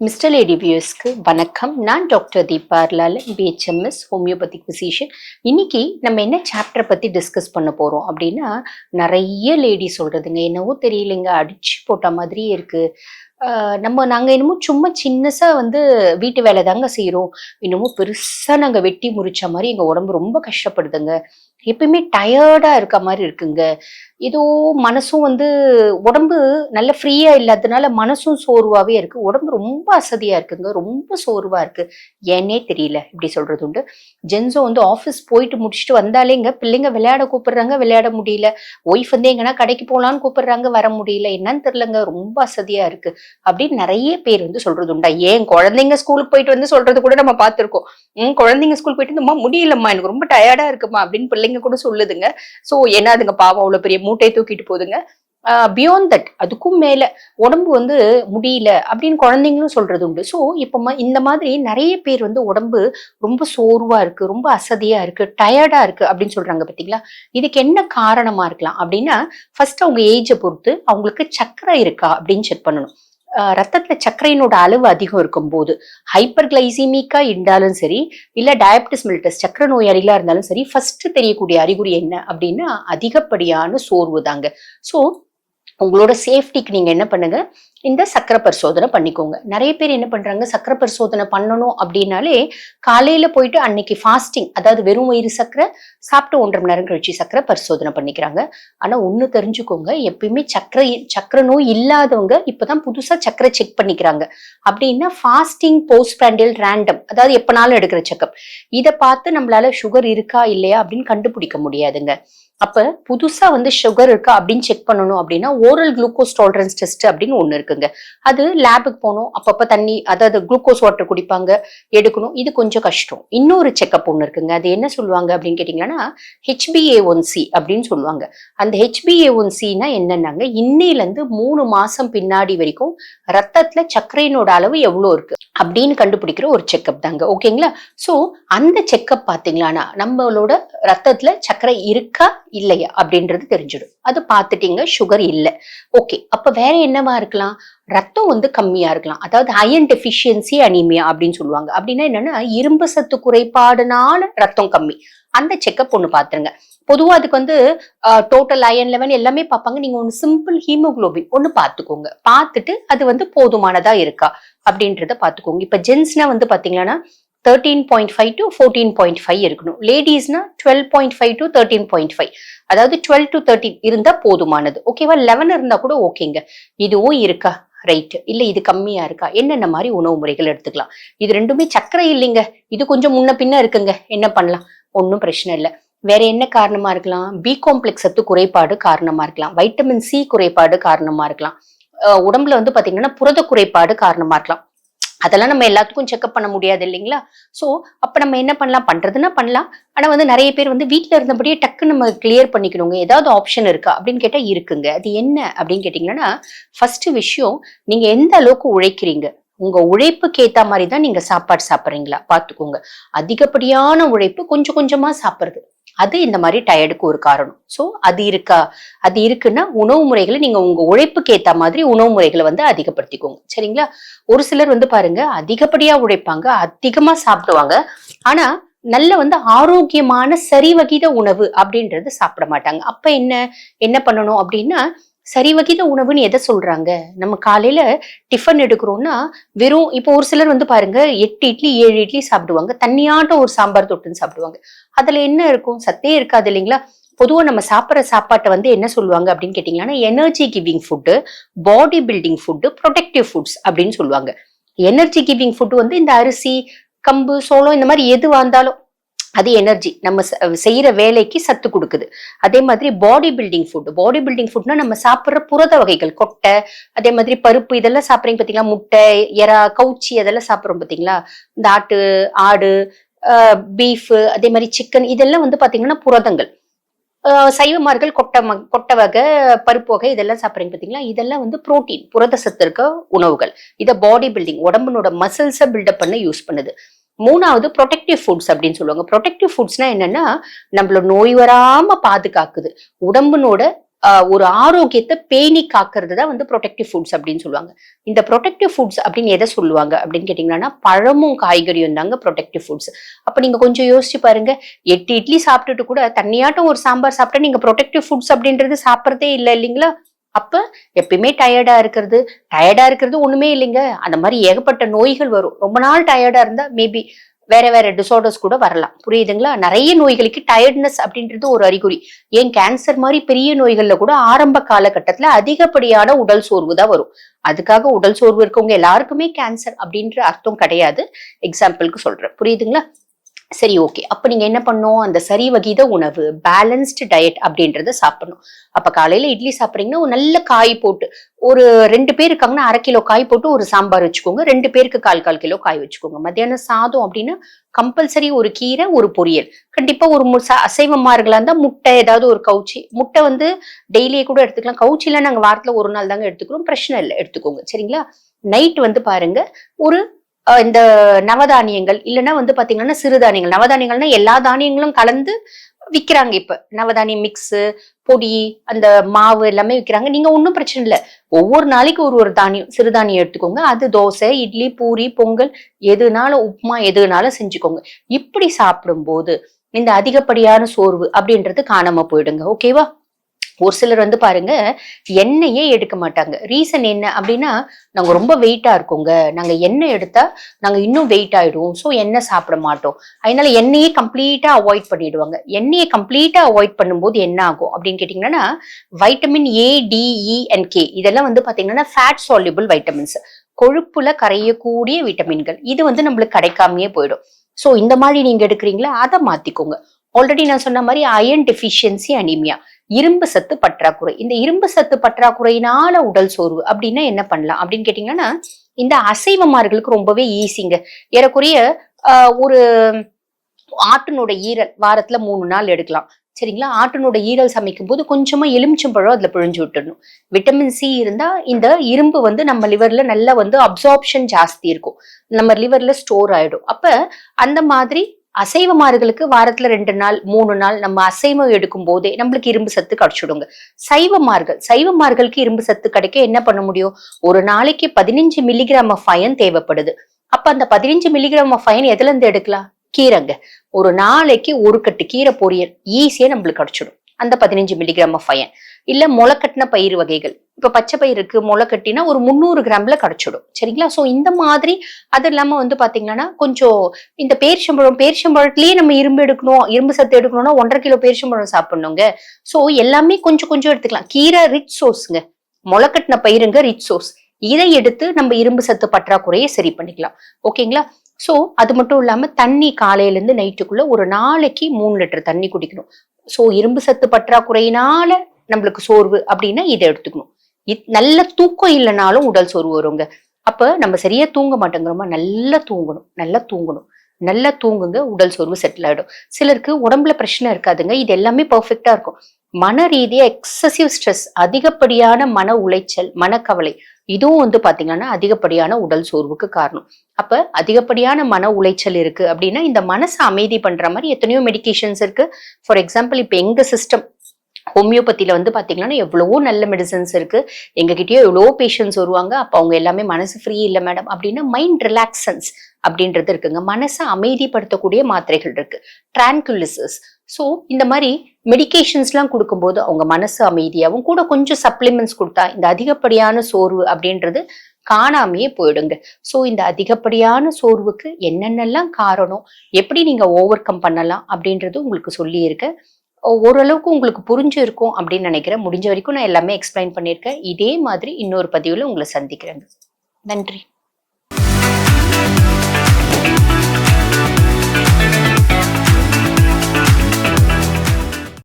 Mister lady வியூஸ்க்கு வணக்கம். நான் doctor தீபார்லால், BHMS homeopathic physician. இன்னைக்கு நம்ம என்ன சாப்டர் பத்தி டிஸ்கஸ் பண்ண போறோம் அப்படின்னா, நிறைய லேடி சொல்றதுங்க, என்னவோ தெரியலைங்க, அடிச்சு போட்ட மாதிரியே இருக்கு. நாங்க என்னமோ சும்மா சின்னசா வீட்டு வேலை தாங்க செய்யறோம், என்னமோ பெருசா நாங்க வெட்டி முறிச்ச மாதிரி எங்க உடம்பு ரொம்ப கஷ்டப்படுதுங்க, எப்பயுமே டயர்டா இருக்க மாதிரி இருக்குங்க, ஏதோ மனசும் உடம்பு நல்ல ஃப்ரீயா இல்லாததுனால மனசும் சோர்வாவே இருக்கு, உடம்பு ரொம்ப அசதியா இருக்குங்க, ரொம்ப சோர்வா இருக்கு, ஏன்னே தெரியல இப்படி சொல்றது உண்டு. ஜென்ஸும் ஆஃபீஸ் போயிட்டு முடிச்சுட்டு வந்தாலேங்க பிள்ளைங்க விளையாட கூப்பிடுறாங்க, விளையாட முடியல. ஒய்ஃப் எங்கன்னா கடைக்கு போகலான்னு கூப்பிடுறாங்க, வர முடியல, என்னன்னு தெரியலங்க, ரொம்ப அசதியா இருக்கு அப்படின்னு நிறைய பேர் சொல்றது உண்டா. ஏன் குழந்தைங்க ஸ்கூலுக்கு போயிட்டு சொல்றது கூட நம்ம பார்த்திருக்கோம். குழந்தைங்க ஸ்கூல் போயிட்டு முடியலம்மா, எனக்கு ரொம்ப டயர்டா இருக்குமா அப்படின்னு பிள்ளைங்க கூட சொல்லுதுங்க. சோ ஏன்னா அதுங்க பாவம் அவ்வளவு பெரிய மூட்டையை தூக்கிட்டு போகுதுங்க. பியாண்ட் தட், அதுக்கும் மேல உடம்பு முடியல அப்படின்னு குழந்தைங்களும் சொல்றது உண்டு. ஸோ இப்ப இந்த மாதிரி நிறைய பேர் உடம்பு ரொம்ப சோர்வா இருக்கு, ரொம்ப அசதியா இருக்கு, டயர்டா இருக்கு அப்படின்னு சொல்றாங்க பாத்தீங்களா. இதுக்கு என்ன காரணமா இருக்கலாம் அப்படின்னா, ஃபர்ஸ்ட் அவங்க ஏஜை பொறுத்து அவங்களுக்கு சக்கரை இருக்கா அப்படின்னு செக் பண்ணணும். ரத்தத்துல சர்க்கரையினோட அளவு அதிகம் இருக்கும் போது, ஹைப்பர் கிளைசிமிக்கா இருந்தாலும் சரி, இல்ல டயபிட்டிஸ் மெலிட்டஸ் சக்கரை நோயாளிகளா இருந்தாலும் சரி, ஃபர்ஸ்ட் தெரியக்கூடிய அறிகுறி என்ன அப்படின்னா அதிகப்படியான சோர்வு தாங்க. சோ உங்களோட சேஃப்டிக்கு நீங்க என்ன பண்ணுங்க, இந்த சக்கரை பரிசோதனை பண்ணிக்கோங்க. நிறைய பேர் என்ன பண்றாங்க, சக்கரை பரிசோதனை பண்ணணும் அப்படின்னாலே காலையில போயிட்டு அன்னைக்கு ஃபாஸ்டிங், அதாவது வெறும் வயிறு சக்கரை சாப்பிட்டு 1.5 மணி நேரம் கழிச்சு சக்கரை பரிசோதனை பண்ணிக்கிறாங்க. ஆனா ஒண்ணு தெரிஞ்சுக்கோங்க, எப்பயுமே சக்கரை நோய் இல்லாதவங்க இப்பதான் புதுசா சக்கரை செக் பண்ணிக்கிறாங்க. அப்படின்னா ஃபாஸ்டிங், போஸ்ட் பிராண்டியல், ரேண்டம், அதாவது எப்பனாலும் எடுக்கிற செக்அப், இதை பார்த்து நம்மளால சுகர் இருக்கா இல்லையா அப்படின்னு கண்டுபிடிக்க முடியாதுங்க. அப்ப புதுசா சுகர் இருக்கா அப்படின்னு செக் பண்ணணும் அப்படின்னா ஓரல் குளுக்கோஸ் டாலரன்ஸ் டெஸ்ட் அப்படின்னு ஒண்ணு இருக்குங்க. அது லேபுக்கு போகணும், அப்பப்ப தண்ணி, அதாவது குளுக்கோஸ் வாட்டர் குடிப்பாங்க, எடுக்கணும், இது கொஞ்சம் கஷ்டம். இன்னொரு செக்அப் ஒண்ணு இருக்குங்க, அது என்ன சொல்லுவாங்க அப்படின்னு கேட்டீங்கன்னா HbA1c அப்படின்னு சொல்லுவாங்க. அந்த HbA1cனா என்னன்னாங்க, இன்னையில இருந்து 3 மாசம் பின்னாடி வரைக்கும் ரத்தத்துல சர்க்கரையினோட அளவு எவ்வளவு இருக்கு அப்படின்னு கண்டுபிடிக்கிற ஒரு செக்அப் தாங்க. ஓகேங்களா. சோ அந்த செக்அப் பாத்தீங்களா, நம்மளோட ரத்தத்துல சர்க்கரை இருக்கா இல்லையா அப்படின்றது தெரிஞ்சிடும். அது பார்த்துட்டீங்க, சுகர் இல்ல, ஓகே. அப்ப வேற என்னவா இருக்கலாம், ரத்தம் கம்மியா இருக்கலாம், அதாவது அயன் டெஃபிஷியன்சி அனீமியா அப்படின்னு சொல்லுவாங்க. அப்படின்னா என்னன்னா, இரும்பு சத்து குறைபாடுனால ரத்தம் கம்மி, அந்த செக்அப் ஒண்ணு பாத்துருங்க. பொதுவா அதுக்கு டோட்டல் அயன் லெவல் எல்லாமே பார்ப்பாங்க. நீங்க ஒண்ணு சிம்பிள் ஹீமோகுளோபின் ஒண்ணு பாத்துக்கோங்க, பார்த்துட்டு அது போதுமானதா இருக்கா அப்படின்றத பாத்துக்கோங்க. இப்ப ஜென்ஸ்னா பாத்தீங்கன்னா 13.5 to 14.5 இருக்கணும். லேடிஸ்னா 12.5 to 13.5, அதாவது 12 to 13 இருந்தா போதுமானது. ஓகேவா. 11 இருந்தா கூட ஓகேங்க. இதுவும் இருக்கா, ரைட், இல்ல இது கம்மியா இருக்கா, என்னென்ன மாதிரி உணவு முறைகள் எடுத்துக்கலாம். இது ரெண்டுமே சர்க்கரை இல்லைங்க, இது கொஞ்சம் முன்ன பின்ன இருக்குங்க, என்ன பண்ணலாம், ஒன்னும் பிரச்சனை இல்லை. வேற என்ன காரணமா இருக்கலாம், பி காம்ப்ளெக்ஸ் சத்து குறைபாடு காரணமா இருக்கலாம், வைட்டமின் சி குறைபாடு காரணமா இருக்கலாம், உடம்புல பாத்தீங்கன்னா புரத குறைபாடு காரணமா இருக்கலாம். அதெல்லாம் நம்ம எல்லாத்துக்கும் செக்அப் பண்ண முடியாது இல்லைங்களா. சோ அப்ப நம்ம என்ன பண்ணலாம், பண்றதுன்னா பண்ணலாம். ஆனா நிறைய பேர் வீட்டுல இருந்தபடியே டக்கு நம்ம கிளியர் பண்ணிக்கணுங்க. ஏதாவது ஆப்ஷன் இருக்கா அப்படின்னு கேட்டா இருக்குங்க. அது என்ன அப்படின்னு கேட்டீங்கன்னா, ஃபர்ஸ்ட் விஷயம், நீங்க எந்த அளவுக்கு உழைக்கிறீங்க, உங்க உழைப்புக்கு ஏத்த மாதிரி தான் நீங்க சாப்பாடு சாப்பிடுறீங்களா பாத்துக்கோங்க. அதிகப்படியான உழைப்பு கொஞ்சம் கொஞ்சமா சாப்பிடுறது, அது இந்த மாதிரி டயர்டுக்கு ஒரு காரணம். சோ அது இருக்கா, அது இருக்குன்னா உணவு முறைகளை நீங்க உங்க உழைப்புக்கு ஏத்த மாதிரி உணவு முறைகளை அதிகப்படுத்திக்கோங்க. சரிங்களா. ஒரு சிலர் பாருங்க, அதிகப்படியா உழைப்பாங்க, அதிகமா சாப்பிடுவாங்க, ஆனா நல்ல ஆரோக்கியமான சரிவகித உணவு அப்படின்றது சாப்பிட மாட்டாங்க. அப்ப என்ன பண்ணணும் அப்படின்னா, சரிவகித உணவுன்னு எதை சொல்றாங்க, நம்ம காலையில டிஃபன் எடுக்கிறோம்னா வெறும், இப்போ ஒரு சிலர் பாருங்க 8 இட்லி 7 இட்லி சாப்பிடுவாங்க, தண்ணியாட்டம் ஒரு சாம்பார் தொட்டுன்னு சாப்பிடுவாங்க. அதுல என்ன இருக்கும், சத்தே இருக்காது இல்லைங்களா. பொதுவா நம்ம சாப்பிட்ற சாப்பாட்டை என்ன சொல்லுவாங்க அப்படின்னு கேட்டீங்கன்னா, energy giving food, body building food, protective foods அப்படின்னு சொல்லுவாங்க. எனர்ஜி கிவிங் ஃபுட் இந்த அரிசி, கம்பு, சோளம், இந்த மாதிரி எது வந்தாலும் அது எனர்ஜி, நம்ம செய்யற வேலைக்கு சத்து கொடுக்குது. அதே மாதிரி பாடி பில்டிங் ஃபுட்னா நம்ம சாப்பிடுற புரத வகைகள், கொட்டை, அதே மாதிரி பருப்பு, இதெல்லாம் சாப்பிடுறீங்க பாத்தீங்களா, முட்டை, எறா, கவுச்சி, அதெல்லாம் சாப்பிடுறோம் பாத்தீங்களா, இந்த ஆடு, பீஃப், அதே மாதிரி சிக்கன், இதெல்லாம் பாத்தீங்கன்னா புரதங்கள். சைவமார்கள் கொட்டை வகை, பருப்பு வகை, இதெல்லாம் சாப்பிடுறீங்க பாத்தீங்களா, இதெல்லாம் புரோட்டீன், புரத சத்து இருக்க உணவுகள். இத பாடி பில்டிங், உடம்புனோட மசில்ஸை பில்டப் பண்ண யூஸ் பண்ணுது. மூணாவது ப்ரொடெக்டிவ் ஃபுட்ஸ் அப்படின்னு சொல்லுவாங்க. ப்ரொடெக்டிவ் ஃபுட்ஸ்னா என்னன்னா, நம்மள நோய் வராம பாதுகாக்குது, உடம்புனோட ஒரு ஆரோக்கியத்தை பேணி காக்கிறது தான் வந்து ப்ரொடெக்டிவ் ஃபுட்ஸ் அப்படின்னு சொல்லுவாங்க. இந்த ப்ரொடெக்டிவ் ஃபுட்ஸ் அப்படின்னு எதை சொல்லுவாங்க அப்படின்னு கேட்டீங்கன்னா, பழமும் காய்கறியும் தாங்க ப்ரொடெக்டிவ் ஃபுட்ஸ். அப்ப நீங்க கொஞ்சம் யோசிச்சு பாருங்க. 8 இட்லி சாப்பிட்டுட்டு கூட தண்ணியாட்டம் ஒரு சாம்பார் சாப்பிட்டா நீங்க ப்ரொடெக்டிவ் ஃபுட்ஸ் அப்படின்றது சாப்பிட்றதே இல்லை இல்லைங்களா? அப்ப எப்பயுமே டயர்டா இருக்கிறது ஒண்ணுமே இல்லைங்க. அந்த மாதிரி ஏகப்பட்ட நோய்கள் வரும். ரொம்ப நாள் டயர்டா இருந்தா மேபி வேற வேற டிசார்டர்ஸ் கூட வரலாம். புரியுதுங்களா? நிறைய நோய்களுக்கு டயர்ட்னஸ் அப்படின்றது ஒரு அறிகுறி. ஏன் கேன்சர் மாதிரி பெரிய நோய்கள்ல கூட ஆரம்ப காலகட்டத்துல அதிகப்படியான உடல் சோர்வு தான் வரும். அதுக்காக உடல் சோர்வு இருக்கவங்க எல்லாருக்குமே கேன்சர் அப்படின்ற அர்த்தம் கிடையாது. எக்ஸாம்பிளுக்கு சொல்றேன். புரியுதுங்களா? சரி, ஓகே. அப்ப நீங்க என்ன பண்ணணும்? அந்த சரி வகித உணவு, பேலன்ஸ்டு டயட் அப்படின்றத சாப்பிடணும். அப்ப காலையில இட்லி சாப்பிடுறீங்கன்னா ஒரு நல்ல காய் போட்டு, ஒரு 2 பேர் இருக்காங்கன்னா 1/2 கிலோ காய் போட்டு ஒரு சாம்பார் வச்சுக்கோங்க. 2 பேருக்கு 1/4 கிலோ காய் வச்சுக்கோங்க. மத்தியானம் சாதம் அப்படின்னா கம்பல்சரி ஒரு கீரை, ஒரு பொரியல். கண்டிப்பா ஒரு அசைவமார்களா இருந்தா முட்டை, ஏதாவது ஒரு கவுச்சி. முட்டை வந்து டெய்லியே கூட எடுத்துக்கலாம். கவுச்சிலாம் நாங்க வாரத்துல ஒரு நாள் தாங்க எடுத்துக்கிறோம். பிரச்சனை இல்லை, எடுத்துக்கோங்க. சரிங்களா? நைட் வந்து பாருங்க, ஒரு இந்த நவதானியங்கள் இல்லைன்னா வந்து பாத்தீங்கன்னா சிறுதானியங்கள். நவதானியங்கள்னா எல்லா தானியங்களும் கலந்து விக்கிறாங்க. இப்ப நவதானியம் மிக்ஸ், பொடி, அந்த மாவு எல்லாமே விக்கிறாங்க. நீங்க ஒன்றும் பிரச்சனை இல்லை. ஒவ்வொரு நாளைக்கு ஒரு ஒரு தானியம், சிறுதானியம் எடுத்துக்கோங்க. அது தோசை, இட்லி, பூரி, பொங்கல், எதுனாலும் உப்புமா, எதுனாலும் செஞ்சுக்கோங்க. இப்படி சாப்பிடும்போது இந்த அதிகப்படியான சோர்வு அப்படின்றது காணாம போயிடுங்க. ஓகேவா? ஒரு சிலர் வந்து பாருங்க, எண்ணெயே எடுக்க மாட்டாங்க. ரீசன் என்ன அப்படின்னா, நாங்க ரொம்ப வெயிட்டா இருக்கோங்க, நாங்க எண்ணெய் எடுத்தா நாங்க இன்னும் வெயிட் ஆயிடுவோம், ஸோ எண்ணெய் சாப்பிட மாட்டோம். அதனால எண்ணெயே கம்ப்ளீட்டா அவாய்ட் பண்ணிடுவாங்க. எண்ணெயை கம்ப்ளீட்டா அவாய்ட் பண்ணும்போது என்ன ஆகும் அப்படின்னு கேட்டீங்கன்னா, vitamin A, D, E and K இதெல்லாம் வந்து பாத்தீங்கன்னா ஃபேட் சால்யூபிள் வைட்டமின்ஸ், கொழுப்புல கரையக்கூடிய விட்டமின்கள். இது வந்து நம்மளுக்கு கிடைக்காமயே போயிடும். ஸோ இந்த மாதிரி நீங்க எடுக்கிறீங்களா, அதை மாத்திக்கோங்க. ஆல்ரெடி நான் சொன்ன மாதிரி அயர்ன் டெஃபிஷியன்சி, அனிமியா, இரும்பு சத்து பற்றாக்குறை. இந்த இரும்பு சத்து பற்றாக்குறையினால உடல் சோர்வு அப்படின்னா என்ன பண்ணலாம் அப்படின்னு கேட்டீங்கன்னா, இந்த அசைவமார்களுக்கு ரொம்பவே ஈஸிங்க. ஏறக்குறைய ஒரு ஆட்டினோட ஈரல் வாரத்துல 3 நாள் எடுக்கலாம். சரிங்களா? ஆட்டினோட ஈரல் சமைக்கும் போது கொஞ்சமா எலுமிச்சம்பழம் அதுல பிழிஞ்சு விட்டுடணும். விட்டமின் சி இருந்தா இந்த இரும்பு வந்து நம்ம லிவர்ல நல்லா வந்து அப்சார்ப்ஷன் ஜாஸ்தி இருக்கும். நம்ம லிவர்ல ஸ்டோர் ஆயிடும். அப்ப அந்த மாதிரி அசைவமார்களுக்கு வாரத்துல 2 நாள் 3 நாள் நம்ம அசைவம் எடுக்கும் போதே நம்மளுக்கு இரும்பு சத்து கிடைச்சிடுங்க. சைவமார்களுக்கு இரும்பு சத்து கிடைக்க என்ன பண்ண முடியும்? ஒரு நாளைக்கு 15 மில்லிகிராம் ஆஃப் அயன் தேவைப்படுது. அப்ப அந்த 15 மில்லிகிராம் ஆஃப் அயன் எதுல இருந்து எடுக்கலாம்? கீரைங்க. ஒரு நாளைக்கு ஒரு கட்டு கீரை பொரியல் ஈஸியா நம்மளுக்கு கிடைச்சிடும். அந்த 15 மில்லிகிராம் ஆஃப் அயன். இல்ல முளைக்கட்டின பயிர் வகைகள், இப்ப பச்சை பயிருக்கு முளை கட்டினா ஒரு 300 கிராம்ல கிடைச்சிடும். சரிங்களா? சோ இந்த மாதிரி. அது இல்லாம வந்து பாத்தீங்கன்னா கொஞ்சம் இந்த பேரிச்சம்பழத்திலேயே நம்ம இரும்பு எடுக்கணும், இரும்பு சத்து எடுக்கணும்னா 1.5 கிலோ பேரிச்சம்பழம் சாப்பிடணுங்க. சோ எல்லாமே கொஞ்சம் கொஞ்சம் எடுத்துக்கலாம். கீரை ரிச் சோர்ஸ்ங்க, முளைக்கட்டின பயிருங்க ரிச் சோர்ஸ். இதை எடுத்து நம்ம இரும்பு சத்து பற்றாக்குறையை சரி பண்ணிக்கலாம். ஓகேங்களா? சோ அது மட்டும் இல்லாம தண்ணி காலையில இருந்து நைட்டுக்குள்ள ஒரு நாளைக்கு 3 லிட்டர் தண்ணி குடிக்கணும். சோ இரும்பு சத்து பற்றாக்குறையினால நம்மளுக்கு சோர்வு அப்படின்னா இதை எடுத்துக்கணும். நல்ல தூக்கம் இல்லைனாலும் உடல் சோர்வு வருங்க. அப்ப நம்ம சரியா தூங்க மாட்டேங்கிறோமா, நல்லா தூங்குங்க, உடல் சோர்வு செட்டில் ஆயிடும். சிலருக்கு உடம்புல பிரச்சனை இருக்காதுங்க, இது எல்லாமே பெர்ஃபெக்டா இருக்கும். மன ரீதியா எக்ஸசிவ் ஸ்ட்ரெஸ், அதிகப்படியான மன உளைச்சல், மனக்கவலை, இதுவும் வந்து பாத்தீங்கன்னா அதிகப்படியான உடல் சோர்வுக்கு காரணம். அப்ப அதிகப்படியான மன உளைச்சல் இருக்கு அப்படின்னா இந்த மனசை அமைதி பண்ற மாதிரி எத்தனையோ மெடிகேஷன்ஸ் இருக்கு. ஃபார் எக்ஸாம்பிள், இப்ப எங்க சிஸ்டம் ஹோமியோபதியில வந்து பாத்தீங்கன்னா எவ்வளவோ நல்ல மெடிசன்ஸ் இருக்கு. எங்ககிட்டயோ எவ்வளவோ பேஷண்ட்ஸ் வருவாங்க. அப்ப அவங்க எல்லாமே மனசு ஃப்ரீ இல்லை மேடம் அப்படின்னா மைண்ட் ரிலாக்சன்ஸ் அப்படின்றது இருக்குங்க. மனசை அமைதிப்படுத்தக்கூடிய மாத்திரைகள் இருக்கு, டிரான்குலிசஸ். ஸோ இந்த மாதிரி மெடிகேஷன்ஸ் எல்லாம் கொடுக்கும்போது அவங்க மனசு அமைதியாகவும் கூட கொஞ்சம் சப்ளிமெண்ட்ஸ் கொடுத்தா இந்த அதிகப்படியான சோர்வு அப்படின்றது காணாமையே போயிடுங்க. ஸோ இந்த அதிகப்படியான சோர்வுக்கு என்னென்னலாம் காரணம், எப்படி நீங்க ஓவர் கம் பண்ணலாம் அப்படின்றது உங்களுக்கு சொல்லி இருக்கேன். ஓரளவுக்கு உங்களுக்கு புரிஞ்சிருக்கும் அப்படின்னு நினைக்கிறேன். முடிஞ்ச வரைக்கும் நான் எல்லாமே எக்ஸ்பிளைன் பண்ணியிருக்கேன். இதே மாதிரி இன்னொரு பதிவுல உங்களை சந்திக்கிறேங்க. நன்றி.